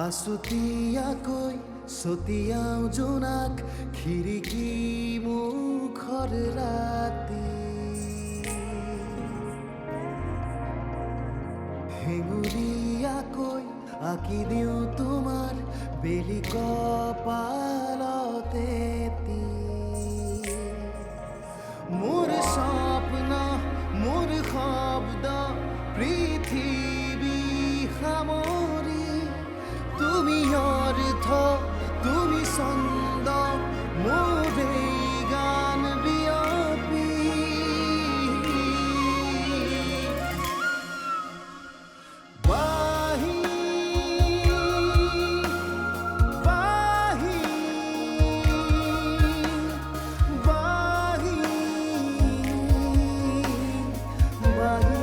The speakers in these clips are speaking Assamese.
আছুতীয়াকৈ ছটিয়াও জোনাক খিৰিকী মুখৰ ৰাতি হেঙুলীয়াকৈ আঁকি দিওঁ তোমাৰ বেলি কপালতে মোৰ স্বপ্ন মোৰ শব্দ পৃথিৱী সামৰি তুমি অৰ্থ তুমি ছন্দ মোৰ এই গান বিয়পি বাহি বাহি বাহি বাহি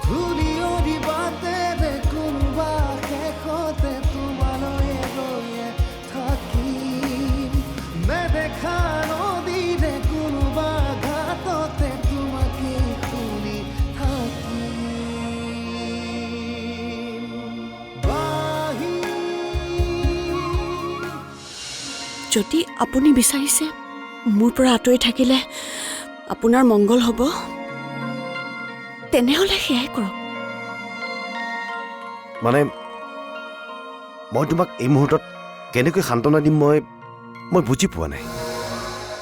ধূলিয়ৰি বাটেৰে কোনোবা শেষতে তোমালৈ গৈয়ে থাকিম নেদেখা নদীৰে কোনোবা ঘাটতে তোমাকে শুনি থাকিম বাহি যদি আপুনি বিচাৰিছে মোৰ পৰা আঁতৰি থাকিলে আপোনাৰ মংগল হ'ব তেনেহ'লে সেয়াই কৰক। মানে মই তোমাক এই মুহূৰ্তত কেনেকৈ সান্তনা দিম মই বুজি পোৱা নাই।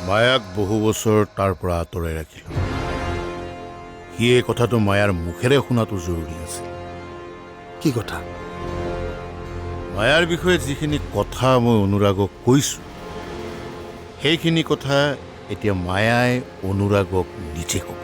মায়াক বহু বছৰ তাৰ পৰা আঁতৰাই ৰাখিলোঁ। সি এই কথাটো মায়াৰ মুখেৰে শুনাটো জৰুৰী আছিল। কি কথা? মায়াৰ বিষয়ে যিখিনি কথা মই অনুৰাগক কৈছোঁ সেইখিনি কথা এতিয়া মায়াই অনুৰাগক নিজে ক'ব।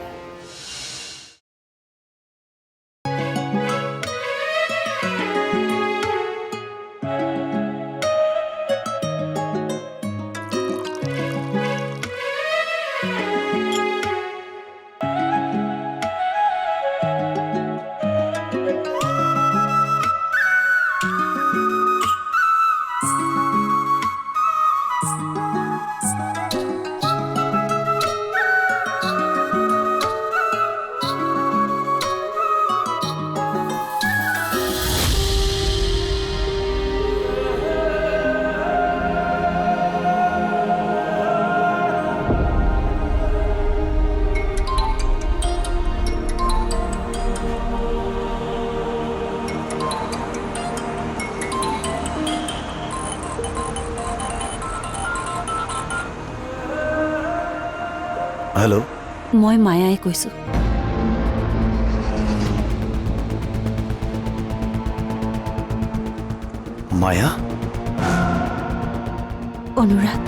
হেল্ল', মই মায়াই কৈছোঁ। মায়া? অনুৰাগ,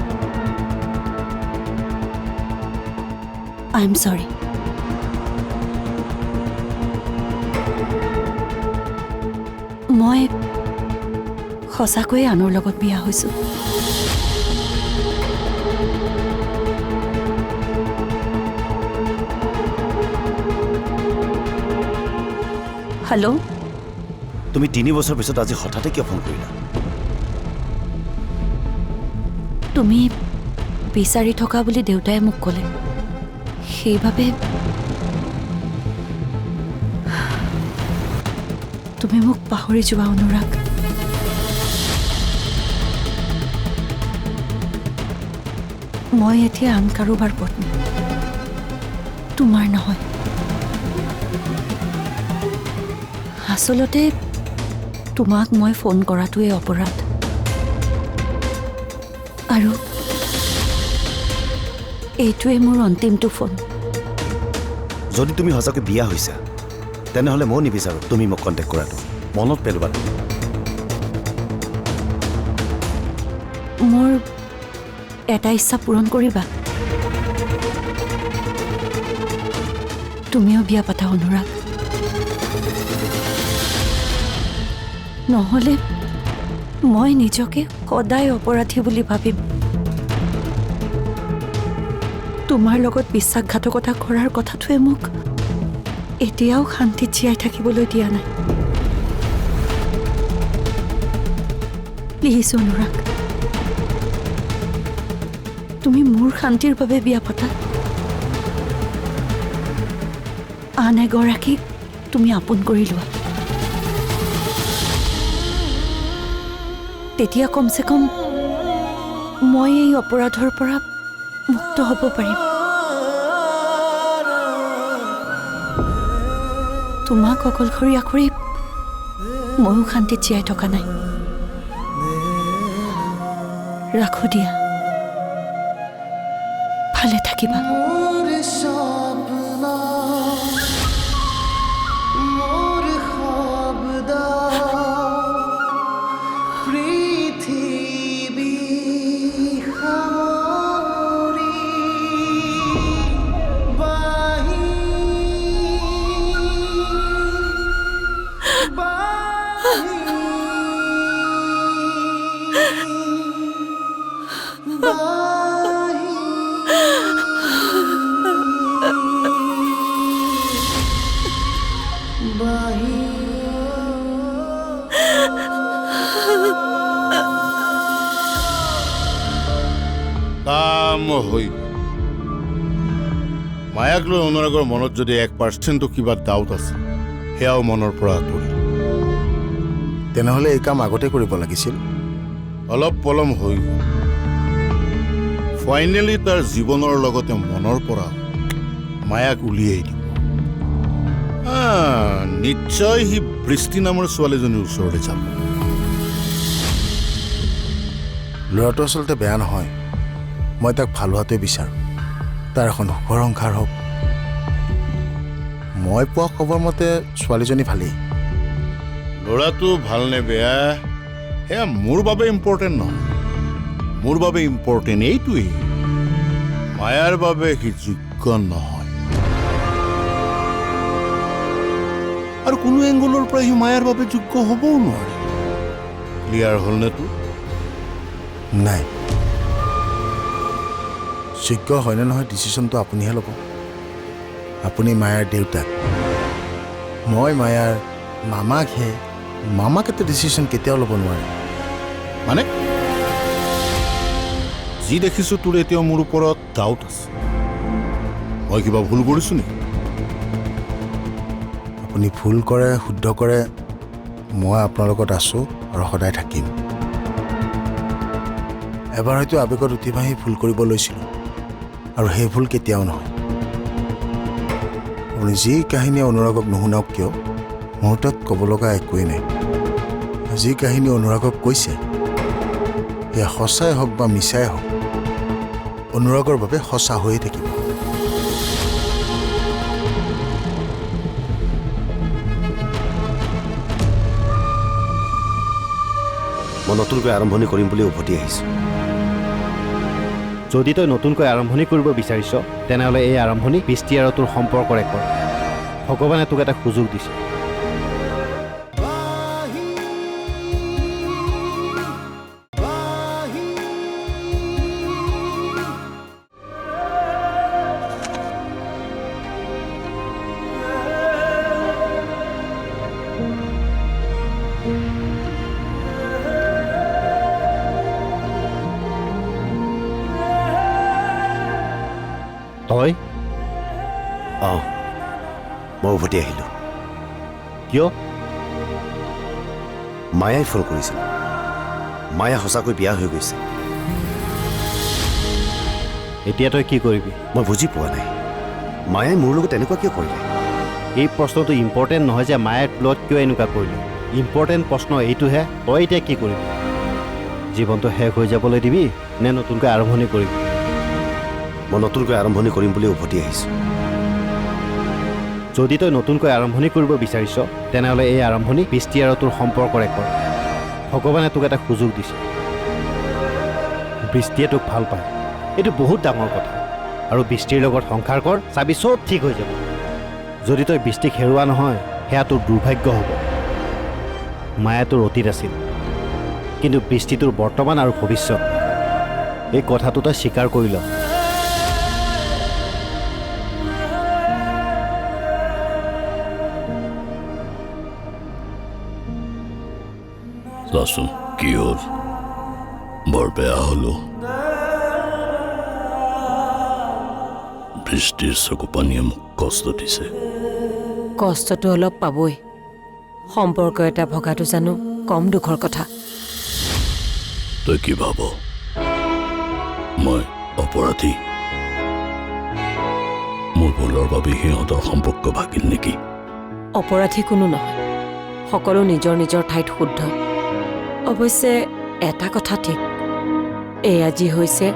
আই এম চৰি। মই সঁচাকৈয়ে আনৰ লগত বিয়া হৈছোঁ। হেল্ল', তুমি 3 বছৰ পিছত আজি হঠাতে কিয় ফোন কৰিলা? তুমি বিচাৰি থকা বুলি দেউতাই মোক ক'লে, সেইবাবে তুমি মোক পাহৰি যোৱা অনুৰাগ। মই এতিয়া আন কাৰোবাৰ পত্নী, তোমাৰ নহয়। আচলতে তোমাক মই ফোন কৰাটোৱে অপৰাধ, আৰু এইটোৱে মোৰ অন্তিমটো ফোন। যদি তুমি সঁচাকৈ বিয়া হৈছা তেনেহ'লে মই নিবিচাৰোঁ তুমি মোক কণ্টেক্ট কৰাটো। মনত পেলোৱা। মোৰ এটা ইচ্ছা পূৰণ কৰিবা। তুমিও বিয়া পাতা অনুৰাগ, নহ'লে মই নিজকে সদায় অপৰাধী বুলি ভাবিম। তোমাৰ লগত বিশ্বাসঘাতকতা কৰাৰ কথাটোৱে মোক এতিয়াও শান্তিত জীয়াই থাকিবলৈ দিয়া নাই। প্লিজ অনুৰাগ, তুমি মোৰ শান্তিৰ বাবে বিয়া পতা। আন এগৰাকীক তুমি আপোন কৰি লোৱা। তেতিয়া কমচে কম মই এই অপৰাধৰ পৰা মুক্ত হ'ব পাৰিম। তোমাক অকলশৰীয়া কৰি ময়ো শান্তিত জীয়াই থকা নাই। ৰাখো দিয়া, ভালে থাকিবা। মোৰ স্বপ্ন মোৰ শব্দ পৃথিবী সামৰি বাহি কাম হৈ মায়াক লৈ অনুৰাগৰ মনত যদি 1% কিবা ডাউট আছে সেয়াও মনৰ পৰা আঁতৰি। তেনেহ'লে এই কাম আগতে কৰিব লাগিছিল। অলপ পলম হৈ গ'ল। ফাইনেলি তাৰ জীৱনৰ লগতে মনৰ পৰা মায়াক উলিয়াই দিব। নিশ্চয় সি বৃষ্টি নামৰ ছোৱালীজনীৰ ওচৰলৈ যাব। ল'ৰাটো আচলতে বেয়া নহয়, মই তাক ভাল হোৱাটোৱে বিচাৰোঁ। তাৰ এখন সুখৰ সংসাৰ হওক। মই পোৱা খবৰ মতে ছোৱালীজনী ভালেই। ল'ৰাটো ভাল নে বেয়া সেয়া মোৰ বাবে ইম্পৰ্টেণ্ট নহয়। মোৰ বাবে ইম্পৰ্টেণ্ট এইটোৱেই, মায়াৰ বাবে সি যোগ্য নহয়। আৰু কোনো এংগলৰ পৰা সি মায়াৰ বাবে যোগ্য হ'বও নোৱাৰে। ক্লিয়াৰ হ'লনে তোৰ? নাই, যোগ্য হয়নে নহয় ডিচিশ্যনটো আপুনিহে ল'ব। আপুনি মায়াৰ দেউতাক, মই মায়াৰ মামাকহে। মামাক এটা ডিচিশ্যন কেতিয়াও ল'ব নোৱাৰে। মানে যি দেখিছোঁ তোৰ এতিয়াও মোৰ ওপৰত ডাউট আছে। মই কিবা ভুল কৰিছোঁ নেকি? আপুনি ভুল কৰে শুদ্ধ কৰে, মই আপোনাৰ লগত আছোঁ আৰু সদায় থাকিম। এবাৰ হয়তো আৱেগত উঠি ভাহি ভুল কৰিব লৈছিলোঁ, আৰু সেই ভুল কেতিয়াও নহয়। আপুনি যি কাহিনীয়ে অনুৰাগক নুশুনাওক কিয়, মোৰ তাত ক'ব লগা একোৱেই নাই। যি কাহিনী অনুৰাগক কৈছে সেয়া সঁচাই হওক বা মিছাই হওক, অনুৰাগৰ বাবে সঁচা হৈয়ে থাকিব। মই নতুনকৈ আৰম্ভণি কৰিম বুলি উভতি আহিছোঁ। যদি তই নতুনকৈ আৰম্ভণি কৰিব বিচাৰিছ তেনেহ'লে এই আৰম্ভণি বৃষ্টি আৰু তোৰ সম্পৰ্কৰে কৰ। ভগৱানে তোক এটা সুযোগ দিছে। তই অঁ, মই উভতি আহিলোঁ। কিয়? মায়াই ফোন কৰিছিল। মায়া সঁচাকৈ বিয়া হৈ গৈছে। এতিয়া তই কি কৰিবি? মই বুজি পোৱা নাই, মায়াই মোৰ লগত এনেকুৱা কিয় কৰিলে? এই প্ৰশ্নটো ইম্পৰ্টেণ্ট নহয় যে মায়ে তোৰ লগত কিয় এনেকুৱা কৰিলে। ইম্পৰ্টেণ্ট প্ৰশ্ন এইটোহে, তই এতিয়া কি কৰিবি? জীৱনটো শেষ হৈ যাবলৈ দিবি নে নতুনকৈ আৰম্ভণি কৰিবি? মই নতুনকৈ আৰম্ভণি কৰিম বুলি উভতি আহিছোঁ। যদি তই নতুনকৈ আৰম্ভণি কৰিব বিচাৰিছ তেনেহ'লে এই আৰম্ভণি বৃষ্টি আৰু তোৰ সম্পৰ্কৰে কৰ। ভগৱানে তোক এটা সুযোগ দিছে। বৃষ্টিয়ে তোক ভাল পায়, এইটো বহুত ডাঙৰ কথা। আৰু বৃষ্টিৰ লগত সংসাৰ কৰ, চাবি চব ঠিক হৈ যাব। যদি তই বৃষ্টিক হেৰুৱা নহয় সেয়া তোৰ দুৰ্ভাগ্য হ'ব। মায়া তোৰ অতীত আছিল, কিন্তু বৃষ্টি তোৰ বৰ্তমান আৰু ভৱিষ্যত। এই কথাটো তই স্বীকাৰ কৰি ল। চাচোন কি হ'ল, বৰ বেয়া হলো। বৃষ্টিৰ চকু পানীয়ে মোক কষ্ট দিছে। কষ্টটো অলপ পাবই। সম্পৰ্ক এটা ভগাটো জানো কম দুখৰ কথা। তই কি ভাব মই অপৰাধী? মোৰ ভুলৰ বাবে সিহঁতৰ সম্পৰ্ক ভাগিল নেকি? অপৰাধী কোনো নহয়, সকলো নিজৰ নিজৰ ঠাইত শুদ্ধ। অৱশ্যে এটা কথা ঠিক, এয়া যি হৈছে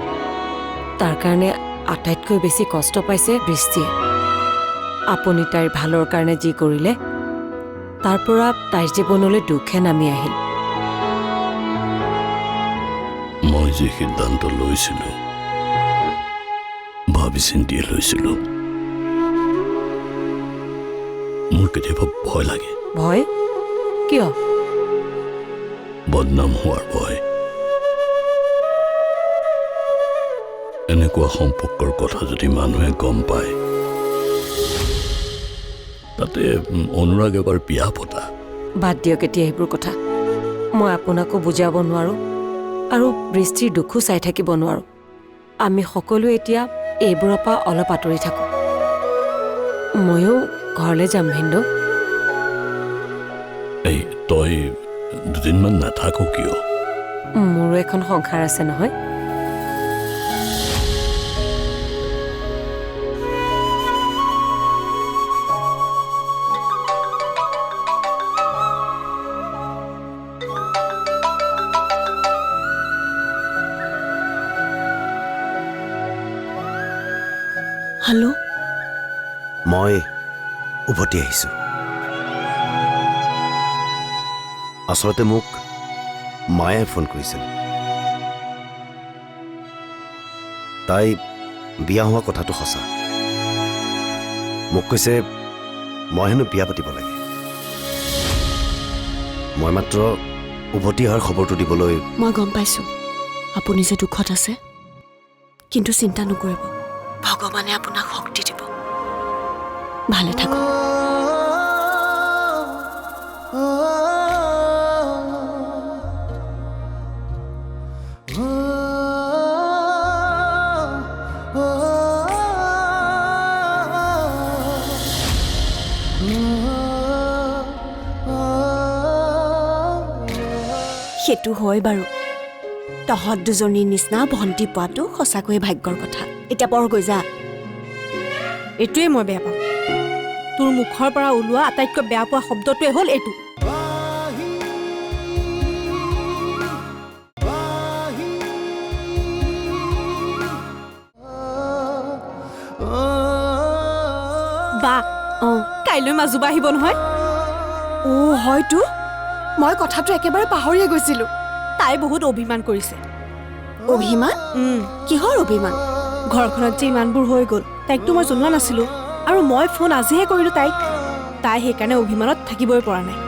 তাৰ কাৰণে আটাইতকৈ বেছি কষ্ট পাইছে বৃষ্টিয়ে। আপুনি তাইৰ ভালৰ কাৰণে যি কৰিলে তাৰ পৰা তাইৰ জীৱনলৈ দুখে নামি আহিল। মই যি সিদ্ধান্ত লৈছিলোঁ ভাবি চিন্তিয়ে লৈছিলোঁ। মোৰ কেতিয়াবা ভয় লাগে। ভয় কিয়? বদনাম হোৱাৰ ভয়। এনেকুৱা সম্পৰ্কৰ কথা যদি মানুহে গম পায়, তাতে অনুৰাগ এবাৰ বিয়া পতা। বাদ দিয়ক এতিয়া সেইবোৰ কথা। মই আপোনাকো বুজাব নোৱাৰো আৰু বৃষ্টিৰ দুখো চাই থাকিব নোৱাৰো। আমি সকলো এতিয়া এইবোৰৰ পৰা অলপ আঁতৰি থাকোঁ। ময়ো ঘৰলৈ যাম ভিন্দৌ। এই তই দুদিনমান নাথাকো কিয়? মোৰো এখন সংসাৰ আছে নহয়। হেল্ল', মই উভতি আহিছোঁ। আচলতে মোক মায়ে ফোন কৰিছিল। তাই বিয়া হোৱা কথাটো সঁচা। মোক কৈছে মই হেনো বিয়া পাতিব লাগে। মই মাত্ৰ উভতি অহাৰ খবৰটো দিবলৈ। মই গম পাইছোঁ আপুনি যে দুখত আছে, কিন্তু চিন্তা নকৰিব, ভগৱানে আপোনাক শক্তি দিব। ভালে থাকক। সেইটো হয় বাৰু, তহঁত দুজনীৰ নিচিনা ভণ্টি পোৱাটো সঁচাকৈয়ে ভাগ্যৰ কথা। এতিয়া বৰ গৈ যা। এইটোৱে মই বেয়া পাওঁ। তোৰ মুখৰ পৰা ওলোৱা আটাইতকৈ বেয়া পোৱা শব্দটোৱে হ'ল এইটো। বা কাইলৈ মাজুবা আহিব নহয়। হয়তো মই কথাটো একেবাৰে পাহৰিয়ে গৈছিলোঁ। তাই বহুত অভিমান কৰিছে। অভিমান? কিহৰ অভিমান? ঘৰখনত যে ইমানবোৰ হৈ গ'ল তাইকতো মই জনোৱা নাছিলোঁ, আৰু মই ফোন আজিহে কৰিলোঁ তাইক। তাই সেইকাৰণে অভিমানত থাকিবই পৰা নাই।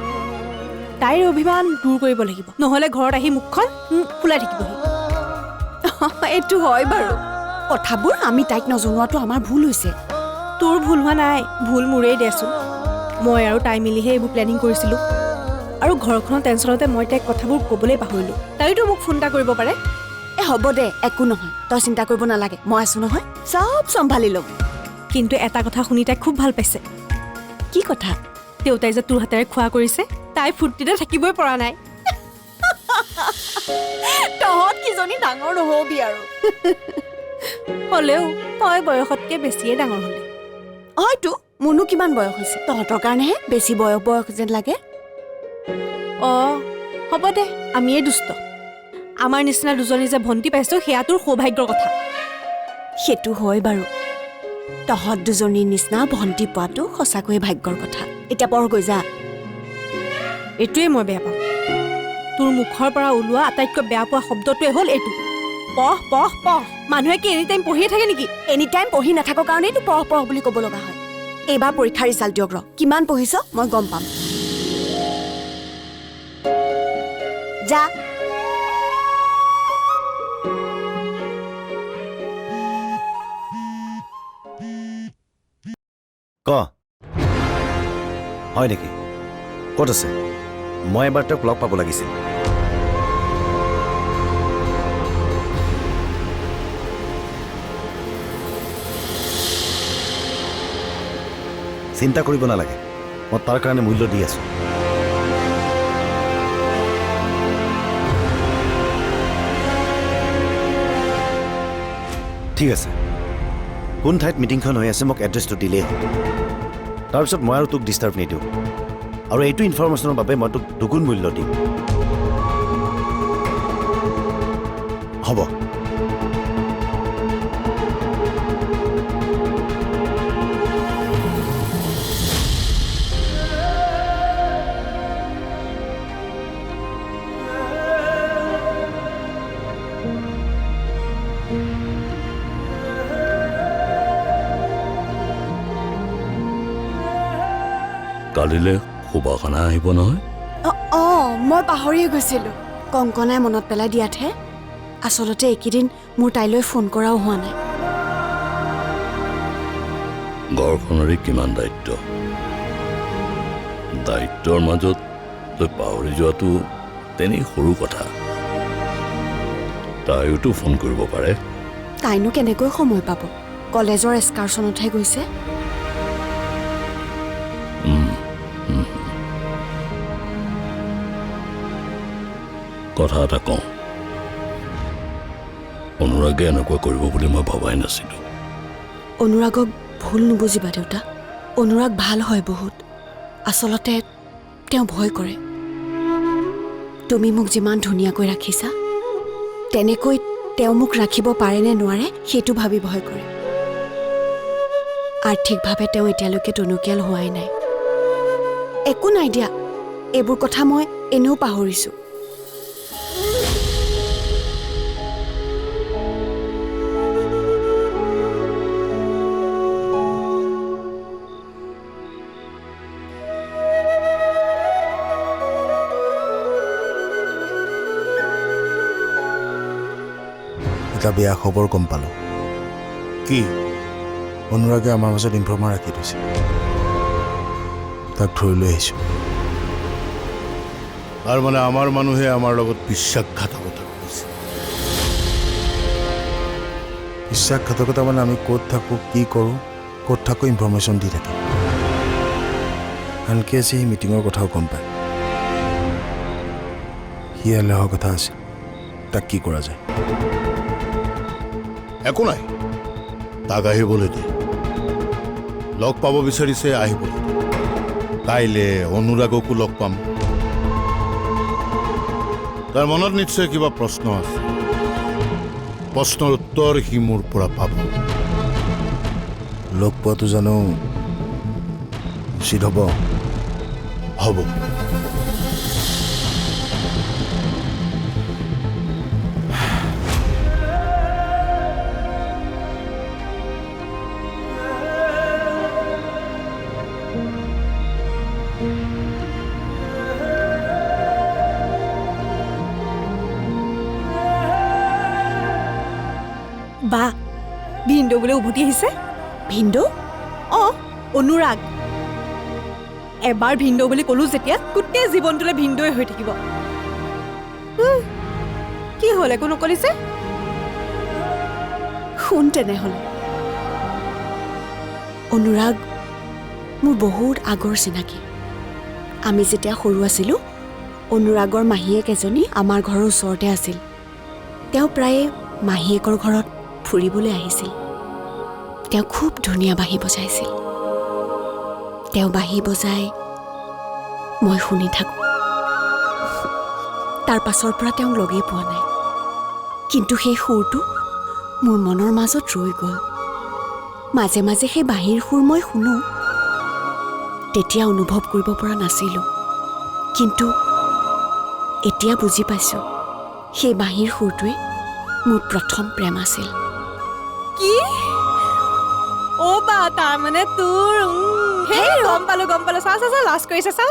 তাইৰ অভিমান দূৰ কৰিব লাগিব, নহ'লে ঘৰত আহি মুখখন ফুলাই থাকিবহি। এইটো হয় বাৰু, কথাবোৰ আমি তাইক নজনোৱাটো আমাৰ ভুল হৈছে। তোৰ ভুল হোৱা নাই, ভুল মোৰেই দেচোন। মই আৰু তাই মিলিহে এইবোৰ প্লেনিং কৰিছিলোঁ, আৰু ঘৰখনৰ টেনশ্যনতে মই তাইক কথাবোৰ ক'বলৈ পাহৰিলোঁ। তাইতো মোক ফোন এটা কৰিব পাৰে। হ'ব দে, একো নহয়, তই চিন্তা কৰিব নালাগে, মই আছোঁ নহয়, চব চম্ভালি ল'ম। কিন্তু এটা কথা শুনি তাই খুব ভাল পাইছে। কি কথা? দেউতাই যে তোৰ হাতেৰে খোৱা কৰিছে, তাই ফূৰ্তিতে থাকিবই পৰা নাই। তহঁত কিজনী ডাঙৰ নহবি আৰু। হ'লেও তই বয়সতকৈ বেছিয়ে ডাঙৰ হ'লি। হয়তো মোৰনো কিমান বয়স হৈছে, তহঁতৰ কাৰণেহে বেছি বয়স যেন লাগে। হ'ব দে, আমিয়ে দুষ্ট। আমাৰ নিচিনা দুজনী যে ভণ্টি পাইছোঁ সেয়া তোৰ সৌভাগ্যৰ কথা। সেইটো হয় বাৰু, তহঁত দুজনীৰ নিচিনা ভণ্টি পোৱাটো সঁচাকৈয়ে ভাগ্যৰ কথা। এতিয়া বৰ গৈ যা। এইটোৱে মই বেয়া পাওঁ। তোৰ মুখৰ পৰা ওলোৱা আটাইতকৈ বেয়া পোৱা শব্দটোৱে হ'ল এইটো, পঢ় পঢ় পঢ়। মানুহে কি এনি টাইম পঢ়িয়ে থাকে নেকি? এনি টাইম পঢ়ি নাথাকৰ কাৰণেইতো পঢ় পঢ় বুলি ক'ব লগা হয়। এইবাৰ পৰীক্ষাৰ ৰিজাল্ট দিয়ক ৰ, কিমান পঢ়িছ মই গম পাম। যা। ক হয় নেকি? ক'ত আছে? মই এবাৰ তেওঁক লগ পাব লাগিছিল। চিন্তা কৰিব নালাগে, মই তাৰ কাৰণে মূল্য দি আছোঁ। ঠিক আছে, কোন ঠাইত মিটিংখন হৈ আছে মোক এড্ৰেছটো দিলেই হ'ল। তাৰপিছত মই আৰু তোক ডিষ্টাৰ্ব নিদিওঁ, আৰু এইটো ইনফৰমেশ্যনৰ বাবে মই তোক দুগুণ মূল্য দিম। হ'ব। কালিলৈ সুবাসনা আহিব নহয়? অঁ মই পাহৰিয়ে গৈছিলোঁ। কংকনাই মনত পেলাই দিয়াতহে। আচলতে এইকেইদিন মোৰ তাইলৈ ফোন কৰাও হোৱা নাই। ঘৰখনৰে কিমান দায়িত্ব, দায়িত্বৰ মাজত তই পাহৰি যোৱাটো তেনেই সৰু কথা। তাইওতো ফোন কৰিব পাৰে। তাইনো কেনেকৈ সময় পাব? কলেজৰ এক্সকাৰ্ছনতহে গৈছে। কথা এটা কওঁ, অনুৰাগে এনেকুৱা কৰিব বুলি মই ভবাই নাছিলোঁ। অনুৰাগক ভুল নুবুজিবা দেউতা, অনুৰাগ ভাল হয় বহুত। আচলতে তেওঁ ভয় কৰে। তুমি মোক যিমান ধুনীয়াকৈ ৰাখিছা, তেনেকৈ তেওঁ মোক ৰাখিব পাৰে নে নোৱাৰে সেইটো ভাবি ভয় কৰে। আৰ্থিকভাৱে তেওঁ এতিয়ালৈকে টনকিয়াল হোৱাই নাই। একো নাই দিয়া, এইবোৰ কথা মই এনেও পাহৰিছোঁ। এটা বেয়া খবৰ গম পালোঁ। কি? অনুৰাগে আমাৰ মাজত ইনফৰ্মাৰ ৰাখি থৈছে। তাক ধৰি লৈ আহিছোঁ। তাৰ মানে আমাৰ মানুহে আমাৰ লগত বিশ্বাসঘাতকতা কৰিছে। বিশ্বাসঘাতকতা মানে আমি ক'ত থাকোঁ, কি কৰোঁ, ক'ত থাকোঁ ইনফৰ্মেশ্যন দি থাকিম। আনকি আজি সেই মিটিঙৰ কথাও গম পায়। সি ইয়ালৈ অহা কথা আছে, তাক কি কৰা যায়? একো নাই, তাক আহিবলৈ দে। লগ পাব বিচাৰিছে, আহিবলৈ দে। কাইলৈ অনুৰাগকো লগ পাম। তাৰ মনত নিশ্চয় কিবা প্ৰশ্ন আছে। প্ৰশ্নৰ উত্তৰ সি মোৰ পৰা পাব। লগ পোৱাটো জানো উচিত হ'ব? হ'ব। বা ভিনদেউ বোলে উভতি আহিছে। ভিনদেউ? অঁ, অনুৰাগ। এবাৰ ভিনদেউ বুলি ক'লো যেতিয়া গোটেই জীৱনটোলৈ ভিনদেউৱে হৈ থাকিব। কি হ'ল, একো নকলিছে? শুন তেনেহ'লে, অনুৰাগ মোৰ বহুত আগৰ চিনাকি। আমি যেতিয়া সৰু আছিলোঁ, অনুৰাগৰ মাহীয়েক এজনী আমাৰ ঘৰৰ ওচৰতে আছিল। তেওঁ প্ৰায়ে মাহীয়েকৰ ঘৰত ফুৰিবলৈ আহিছিল। তেওঁ খুব ধুনীয়া বাঁহী বজাইছিল। তেওঁ বাঁহী বজাই মই শুনি থাকোঁ। তাৰ পাছৰ পৰা তেওঁক লগেই পোৱা নাই, কিন্তু সেই সুৰটো মোৰ মনৰ মাজত ৰৈ গ'ল। মাজে মাজে সেই বাঁহীৰ সুৰ মই শুনো। তেতিয়া অনুভৱ কৰিব পৰা নাছিলোঁ, কিন্তু এতিয়া বুজি পাইছোঁ সেই বাঁহীৰ সুৰটোৱে মোৰ প্ৰথম প্ৰেম আছিল। কি? অ' বা, তাৰমানে তোৰ গম পালো। চা লাজ কৰিছে। চা